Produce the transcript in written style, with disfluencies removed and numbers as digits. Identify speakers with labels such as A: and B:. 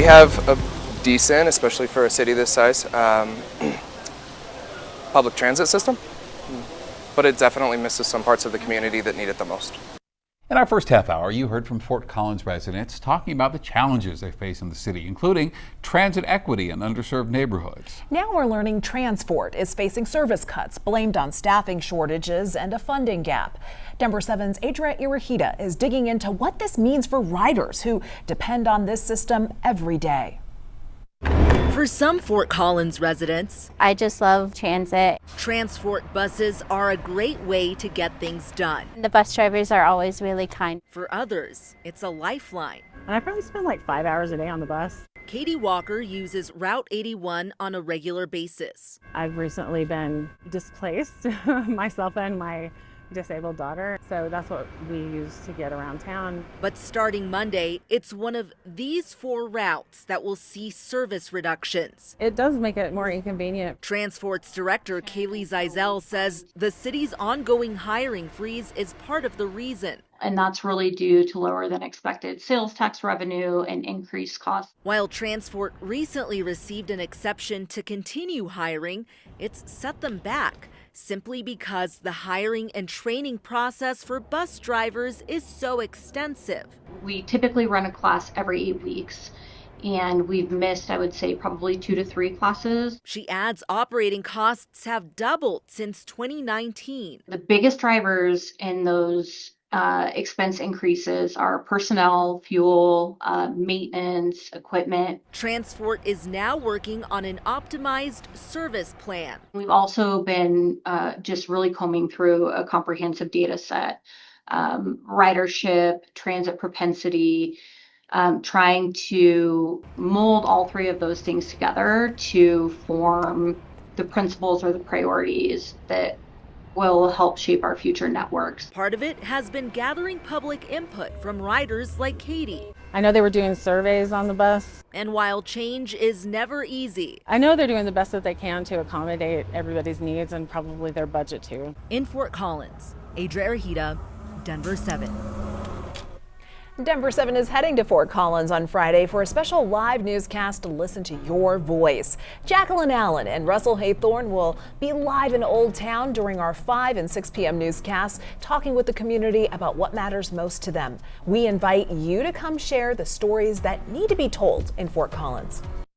A: We have a decent, especially for a city this size, public transit system, but it definitely misses some parts of the community that need it the most.
B: In our first half hour, you heard from Fort Collins residents talking about the challenges they face in the city, including transit equity in underserved neighborhoods.
C: Now we're learning Transfort is facing service cuts blamed on staffing shortages and a funding gap. Denver 7's Adria Irahita is digging into what this means for riders who depend on this system every day.
D: For some Fort Collins residents,
E: I just love transit.
D: Transfort buses are a great way to get things done.
E: The bus drivers are always really kind.
D: For others, it's a lifeline.
F: I probably spend like 5 hours a day on the bus.
D: Katie Walker uses Route 81 on a regular basis.
F: I've recently been displaced, myself and my disabled daughter, so that's what we use to get around town.
D: But starting Monday, it's one of these 4 routes that will see service reductions.
F: It does make it more inconvenient.
D: Transfort's director, Kaylee Zeisel, says the city's ongoing hiring freeze is part of the reason.
G: And that's really due to lower than expected sales tax revenue and increased costs.
D: While Transfort recently received an exception to continue hiring, it's set them back simply because the hiring and training process for bus drivers is so extensive.
G: We typically run a class every 8 weeks, and we've missed, I would say, probably 2 to 3 classes.
D: She adds operating costs have doubled since 2019.
G: The biggest drivers in those expense increases are personnel, fuel, maintenance, equipment.
D: Transfort is now working on an optimized service plan.
G: We've also been just really combing through a comprehensive data set, ridership, transit propensity, trying to mold all 3 of those things together to form the principles or the priorities that will help shape our future networks.
D: Part of it has been gathering public input from riders like Katie.
F: I know they were doing surveys on the bus.
D: And while change is never easy,
F: I know they're doing the best that they can to accommodate everybody's needs and probably their budget too.
D: In Fort Collins, Adria Irahita, Denver 7.
C: Denver 7 is heading to Fort Collins on Friday for a special live newscast to listen to your voice. Jacqueline Allen and Russell Haythorne will be live in Old Town during our 5 and 6 p.m. newscasts, talking with the community about what matters most to them. We invite you to come share the stories that need to be told in Fort Collins.